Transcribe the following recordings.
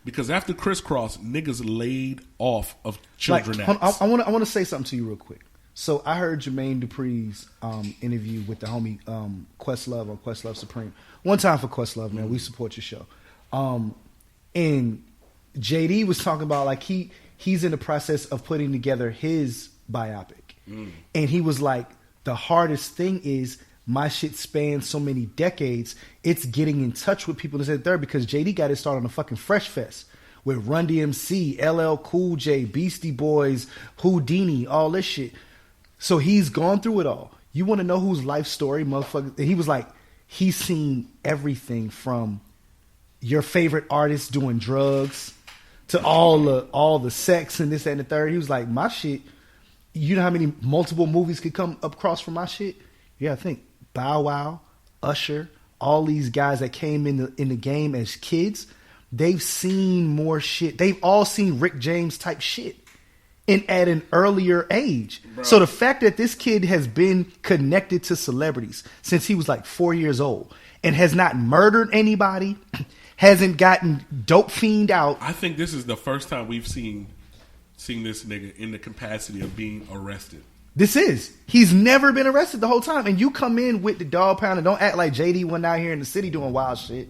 Because after Crisscross, niggas laid off of children Like, acts. I want to say something to you real quick. So I heard Jermaine Dupri's interview with the homie Questlove or Questlove Supreme. One time for Questlove, man. We support your show. And JD was talking about like he's in the process of putting together his biopic. And he was like, the hardest thing is my shit spans so many decades. It's getting in touch with people that's there because JD got it started on the fucking Fresh Fest with Run DMC, LL Cool J, Beastie Boys, Houdini, all this shit. So he's gone through it all. You want to know whose life story, motherfucker? He was like, he's seen everything from your favorite artist doing drugs to all the sex and this, that, and the third. He was like, my shit, you know how many multiple movies could come up across from my shit? Yeah, I think Bow Wow, Usher, all these guys that came in the game as kids, they've seen more shit. They've all seen Rick James type shit. And at an earlier age. Bro. So the fact that this kid has been connected to celebrities since he was like 4 years old and has not murdered anybody, hasn't gotten dope fiend out. I think this is the first time we've seen this nigga in the capacity of being arrested. He's never been arrested the whole time. And you come in with the dog pound and don't act like JD went out here in the city doing wild shit.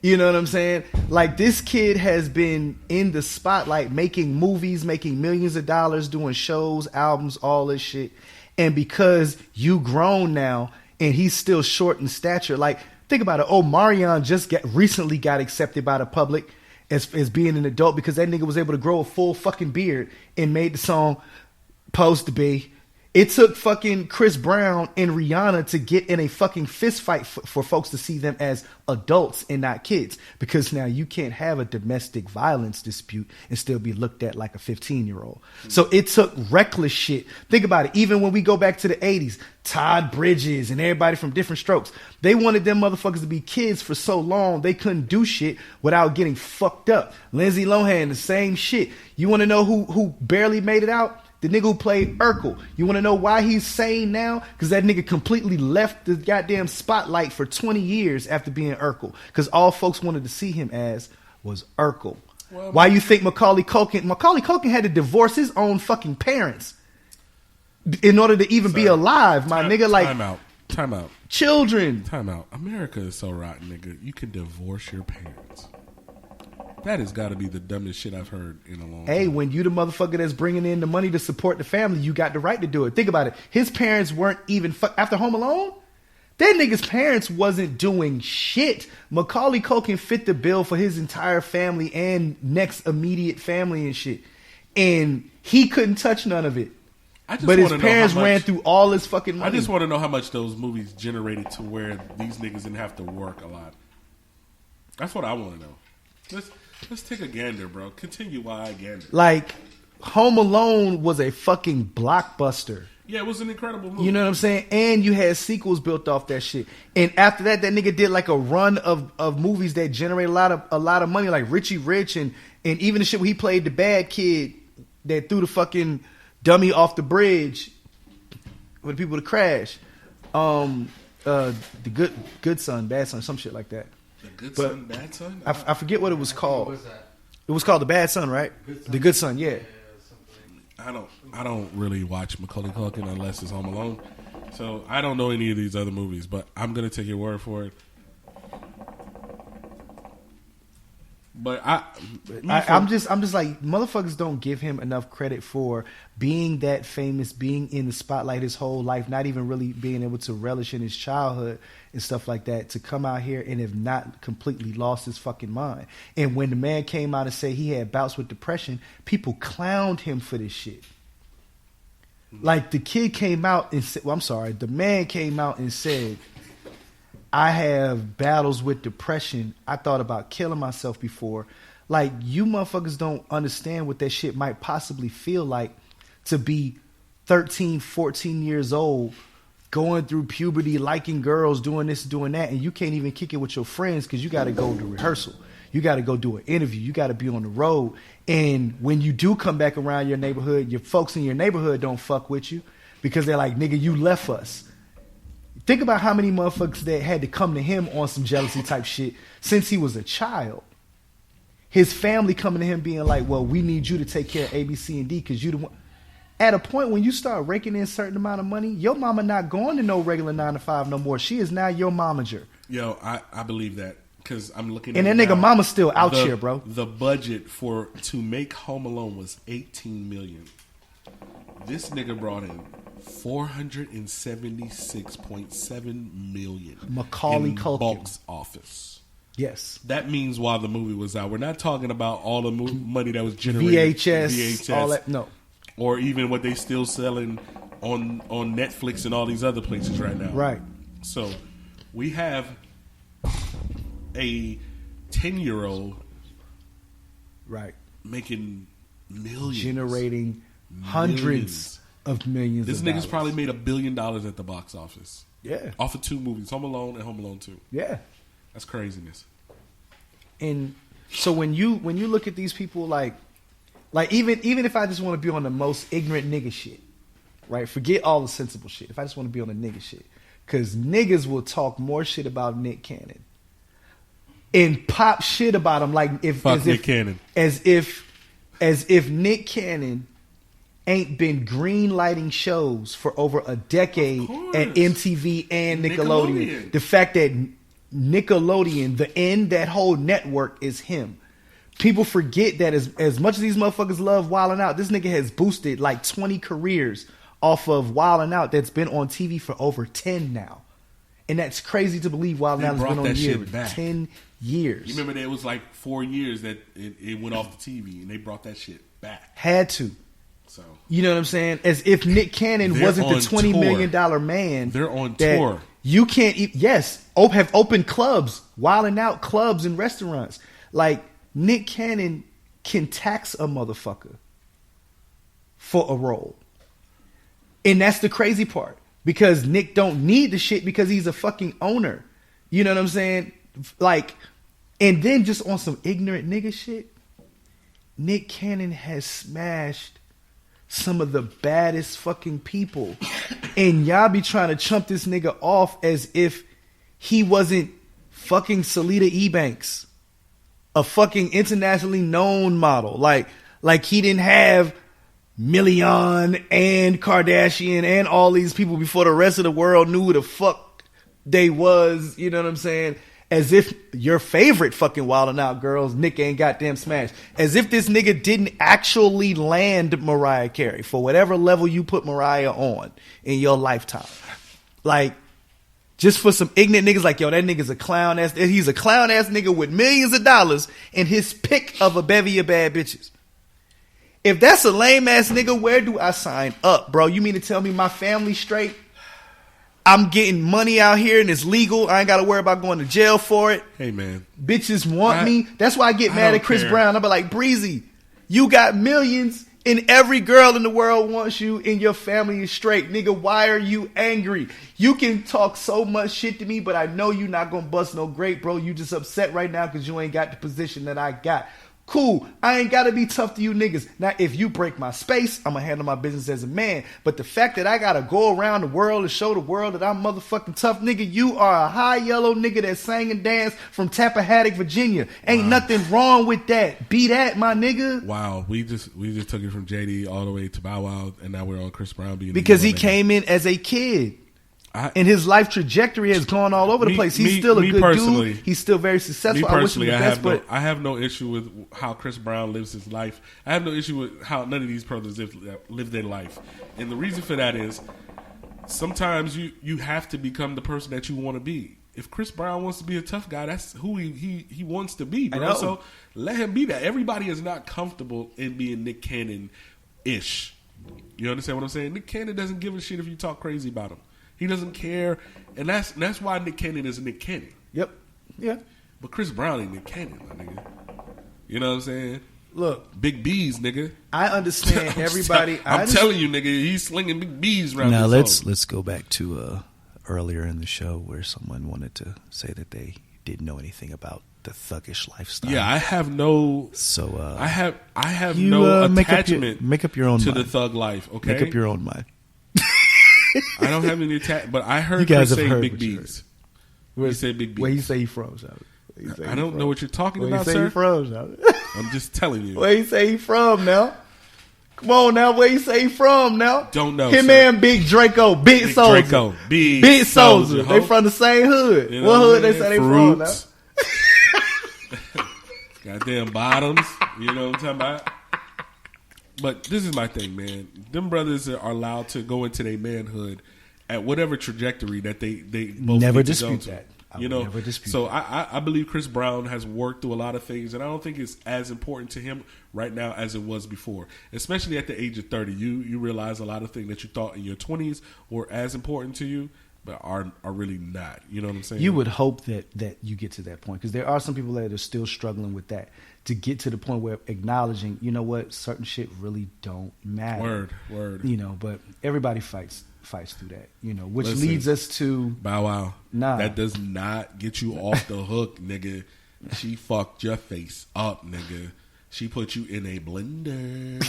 You know what I'm saying? Like, this kid has been in the spotlight making movies, making millions of dollars, doing shows, albums, all this shit. And because you grown now and he's still short in stature, like, think about it. Omarion just recently got accepted by the public as being an adult because that nigga was able to grow a full fucking beard and made the song Supposed to Be. It took fucking Chris Brown and Rihanna to get in a fucking fist fight for folks to see them as adults and not kids. Because now you can't have a domestic violence dispute and still be looked at like a 15-year-old. So it took reckless shit. Think about it. Even when we go back to the 80s, Todd Bridges and everybody from Different Strokes, they wanted them motherfuckers to be kids for so long they couldn't do shit without getting fucked up. Lindsay Lohan, the same shit. You want to know who barely made it out? The nigga who played Urkel. You want to know why he's sane now? Because that nigga completely left the goddamn spotlight for 20 years after being Urkel. Because all folks wanted to see him as was Urkel. Well, why you think Macaulay Culkin had to divorce his own fucking parents in order to even be alive, my nigga? Like, Time out. Children. Time out. America is so rotten, nigga. You can divorce your parents. That has got to be the dumbest shit I've heard in a long time. Hey, when you the motherfucker that's bringing in the money to support the family, you got the right to do it. Think about it. His parents weren't even after Home Alone. That nigga's parents wasn't doing shit. Macaulay Culkin fit the bill for his entire family and next immediate family and shit. And he couldn't touch none of it. But his parents ran through all his fucking money. I just want to know how much those movies generated to where these niggas didn't have to work a lot. That's what I want to know. Let's take a gander, bro. Continue while I gander. Like, Home Alone was a fucking blockbuster. Yeah, it was an incredible movie. You know what I'm saying? And you had sequels built off that shit. And after that nigga did like a run of movies that generate a lot of money, like Richie Rich and even the shit where he played the bad kid that threw the fucking dummy off the bridge for the people to crash. The good son, bad son, some shit like that. The Good Son, Bad Son? I forget what it was called. What was that? It was called The Bad Son, right? The Good Son, yeah. I don't really watch Macaulay Culkin unless it's Home Alone. So I don't know any of these other movies, but I'm gonna take your word for it. But I'm just like, motherfuckers don't give him enough credit for being that famous, being in the spotlight his whole life, not even really being able to relish in his childhood and stuff like that, to come out here and have not completely lost his fucking mind. And when the man came out and said he had bouts with depression, people clowned him for this shit. Like, the kid came out and said, the man came out and said, I have battles with depression. I thought about killing myself before. Like, you motherfuckers don't understand what that shit might possibly feel like to be 13, 14 years old, going through puberty, liking girls, doing this, doing that, and you can't even kick it with your friends because you got to go to rehearsal. You got to go do an interview. You got to be on the road. And when you do come back around your neighborhood, your folks in your neighborhood don't fuck with you because they're like, nigga, you left us. Think about how many motherfuckers that had to come to him on some jealousy type shit since he was a child. his family coming to him being like, well, we need you to take care of A, B, C, and D because you the one. At a point when you start raking in a certain amount of money, your mama not going to no regular 9 to 5 no more. She is now your momager. Yo, I believe that because I'm looking and at that nigga mama's still out here, bro. The budget to make Home Alone was $18 million. This nigga brought in $476.7 million. Macaulay in Culkin box office. Yes, that means while the movie was out, we're not talking about all the money that was generated. VHS, all that. No. Or even what they still selling on Netflix and all these other places right now. Right. So we have a 10-year-old right making millions. Generating hundreds of millions This of nigga's dollars. probably made $1 billion at the box office. Yeah. Off of 2 movies, Home Alone and Home Alone 2. Yeah. That's craziness. And so when you look at these people like even if I just want to be on the most ignorant nigga shit, right? Forget all the sensible shit. If I just want to be on the nigga shit, because niggas will talk more shit about Nick Cannon and pop shit about him like Nick Cannon. as if Nick Cannon ain't been green lighting shows for over a decade at MTV and Nickelodeon. The fact that Nickelodeon, that whole network is him. People forget that as much as these motherfuckers love Wildin' Out, this nigga has boosted like 20 careers off of Wildin' Out that's been on TV for over 10 now. And that's crazy to believe Wildin' Out has been on here for 10 years. You remember there was like 4 years that it went off the TV and they brought that shit back. Had to. So you know what I'm saying? As if Nick Cannon wasn't the $20 million man. They're on tour. You can't have opened clubs, Wildin' Out clubs and restaurants. Like Nick Cannon can tax a motherfucker for a role. And that's the crazy part. Because Nick don't need the shit because he's a fucking owner. You know what I'm saying? Like, and then just on some ignorant nigga shit, Nick Cannon has smashed some of the baddest fucking people. And y'all be trying to chump this nigga off as if he wasn't fucking Salida Ebanks, a fucking internationally known model. Like he didn't have Million and Kardashian and all these people before the rest of the world knew who the fuck they was. You know what I'm saying? As if your favorite fucking Wildin' Out girls, Nick ain't goddamn smashed. As if this nigga didn't actually land Mariah Carey for whatever level you put Mariah on in your lifetime. Like, just for some ignorant niggas like, yo, that nigga's a clown ass. He's a clown ass nigga with millions of dollars and his pick of a bevy of bad bitches. If that's a lame ass nigga, where do I sign up, bro? You mean to tell me my family's straight? I'm getting money out here and it's legal. I ain't got to worry about going to jail for it. Hey, man. Bitches want me. That's why I get mad at Chris Brown. I be like, Breezy, you got millions and every girl in the world wants you and your family is straight. Nigga, why are you angry? You can talk so much shit to me, but I know you not going to bust no grape, bro. You just upset right now because you ain't got the position that I got. Cool. I ain't got to be tough to you niggas. Now, if you break my space, I'm going to handle my business as a man. But the fact that I got to go around the world and show the world that I'm motherfucking tough, nigga, you are a high yellow nigga that sang and danced from Tappahannock, Virginia. Ain't nothing wrong with that. Be that, my nigga. Wow. We just took it from JD all the way to Bow Wow, and now we're on Chris Brown being because he came in as a kid. And his life trajectory has gone all over the place. He's still a good dude. He's still very successful. I wish him the best, I have no issue with how Chris Brown lives his life. I have no issue with how none of these brothers live their life. And the reason for that is sometimes you have to become the person that you want to be. If Chris Brown wants to be a tough guy, that's who he wants to be, bro. So let him be that. Everybody is not comfortable in being Nick Cannon-ish. You understand what I'm saying? Nick Cannon doesn't give a shit if you talk crazy about him. He doesn't care, and that's why Nick Cannon is Nick Cannon. Yep. Yeah. But Chris Brown ain't Nick Cannon, my nigga. You know what I'm saying? Look, big B's, nigga. I understand everybody. I'm telling you, nigga, he's slinging big B's around. Now let's go back to earlier in the show where someone wanted to say that they didn't know anything about the thuggish lifestyle. Yeah, I have no. So I have no attachment. Make up your own to mind. the thug life. Okay, make up your own mind. I don't have any attachment, but I heard you guys Chris have say heard big B's. He said big B's. Where you say he from? I don't know what you're talking Where about, he say sir. he from, Sean? I'm just telling you. Where he say he from now? Come on now, where he say he from now? Don't know. Him sir. and Big Draco, Big Soldier. Draco, Big Soldier. Soldier. They from the same hood. You know what hood I they mean? say they from now? Fruits. Goddamn bottoms. You know what I'm talking about? But this is my thing, man. Them brothers are allowed to go into their manhood at whatever trajectory that they both Never need to dispute go to. that. You know, never dispute so that. I believe Chris Brown has worked through a lot of things, and I don't think it's as important to him right now as it was before. Especially at the age of 30, you realize a lot of things that you thought in your 20s were as important to you, but are really not. You know what I'm saying? You would hope that you get to that point, because there are some people that are still struggling with that, to get to the point where acknowledging, you know what, certain shit really don't matter. Word. You know, but everybody fights through that, you know, which Listen, leads us to Bow Wow. Nah. That does not get you off the hook, nigga. She fucked your face up, nigga. She put you in a blender.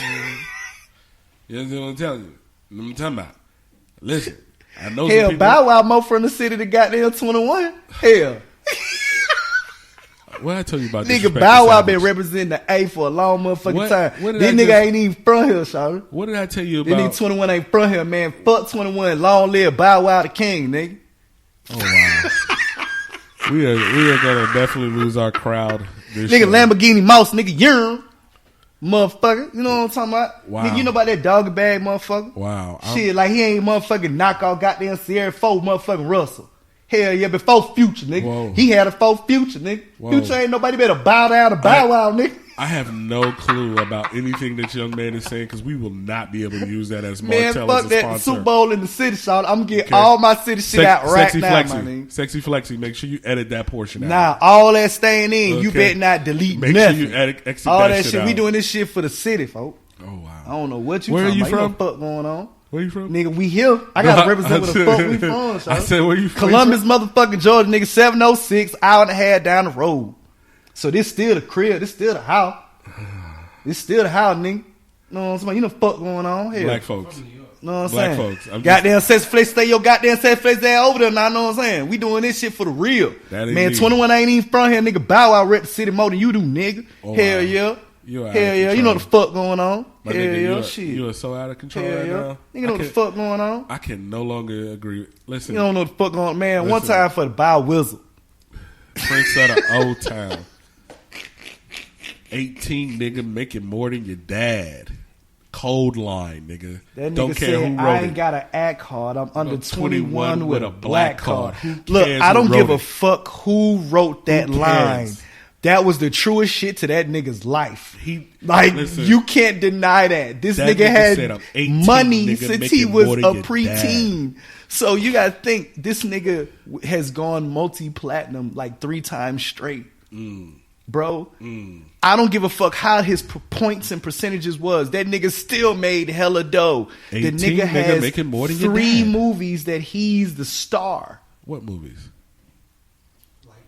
You know what I'm telling you? What I'm talking about. Listen, I know hell, some people. Bow Wow more from the city than goddamn 21. Hell, What I tell you about nigga, Disrespect Bow Wow Savage? been representing the A for a long motherfucking What- time. what did This I nigga just- ain't even from here, shawty. What did I tell you This about? nigga 21 ain't from here, man. Fuck 21. Long live Bow Wow the king, nigga. Oh wow. we are gonna definitely lose our crowd. This Nigga, show. Lamborghini Mouse, nigga, urine. Motherfucker. You know what I'm talking about? Wow. Nigga, you know about that doggy bag, motherfucker? Wow. Shit, like he ain't motherfucking knock off goddamn Sierra 4 motherfucking Russell. Hell yeah, before Future, nigga. Whoa. He had a 4 Future, nigga. Whoa. Future ain't nobody better bow down to Bow Wow, nigga. I have no clue about anything that young man is saying because we will not be able to use that as Man, Martell fuck as a that sponsor. Super Bowl in the city, shot. I'm gonna get Okay. all my city shit out right Sexy now, Flexi. my nigga. Sexy Flexi. Make sure you edit that portion out. Nah, all that staying in. You Okay. better not delete Make nothing. sure you exit all that that shit shit. out. We doing this shit for the city, folks. Oh wow. I don't know what you Where are talking you about. You know from? what the fuck going on? Where you from? Nigga, we here. I gotta represent where the fuck we from, son. I said, where you from? Columbus, motherfucking Georgia, nigga, 706, hour and a half down the road. So this still the crib. This still the house. This still the house, nigga. Know what I'm saying? You know what the fuck going on here. Black folks. Know what I'm Black saying? folks. I'm Goddamn sex flex, stay your goddamn sex flex there over there now. Know what I'm saying? We doing this shit for the real. That ain't Man, me. 21 ain't even from here, nigga. Bow Wow rep the city more than you do, nigga. Oh, Hell wow. yeah. You are out Hell of yeah. You know what the control. fuck going on. My Hell nigga, yeah. you Shit. you are so out of control Hell right yeah. now. Nigga know what the fuck going on. I can no longer agree. Listen, You don't know what the fuck going on. Man, one Listen. time for the Bow Whistle. Prince of the Old Town. 18 nigga making more than your dad. Cold line, nigga. That nigga Don't care said, who I wrote ain't it. got an act card. I'm under 21 21 with a black card. Who Look, cares I who don't give wrote a it? fuck who wrote that Who line. cares? That was the truest shit to that nigga's life. He Like, listen, you can't deny that. This That nigga nigga said, had "I'm 18, money nigga, since he making was more a than your preteen. So you gotta think, this nigga has gone multi-platinum like 3 times straight. Bro, I don't give a fuck how his points and percentages was. That nigga still made hella dough. The 18 nigga nigga has making more than your 3 dad. movies that he's the star. What movies?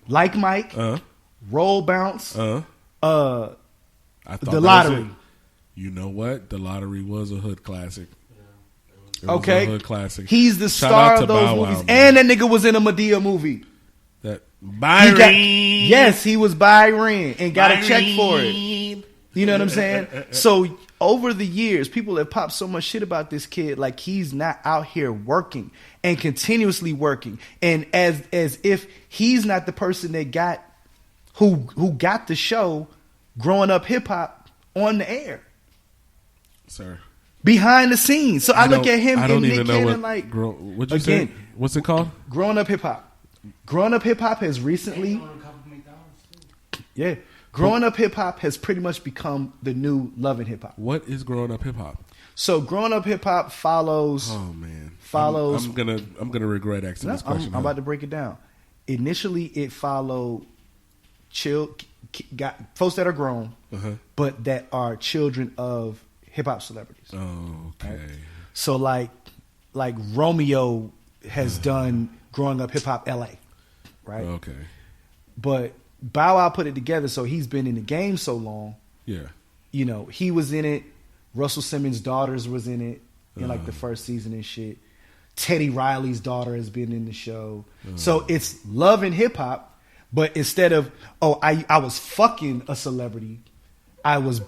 Like Mike, Roll Bounce, I thought The that was Lottery. it. You know what? The Lottery was a hood classic. It was Okay, a hood classic. he's the Shout star out to of those Bow Wow, movies, man. and that nigga was in a Madea movie. That He Byron. got- yes, he was Byron and got a check for it. You know what I'm saying? So over the years, people have popped so much shit about this kid, like he's not out here working and continuously working, and as if he's not the person that got who got the show Growing Up Hip Hop on the air Sir. behind the scenes. So I look don't- at him I don't and Nick even know Cannon what. like What'd you again, say? What's it called? Growing Up Hip Hop. Growing Up Hip Hop has recently. Yeah. Growing Up Hip Hop has pretty much become the new Loving Hip Hop. What is Growing Up Hip Hop? So Growing Up Hip Hop follows. Oh man, Follows- I'm gonna regret asking No, this question. I'm about to break it down. Initially, it followed got folks that are grown, but that are children of hip hop celebrities. Oh, okay. So like Romeo has done Growing Up Hip Hop LA, right? Okay. But Bow Wow put it together, so he's been in the game so long. Yeah. You know, he was in it. Russell Simmons' daughters was in it in like the first season and shit. Teddy Riley's daughter has been in the show. So it's love and hip hop, But instead of, oh, I was fucking a celebrity, I was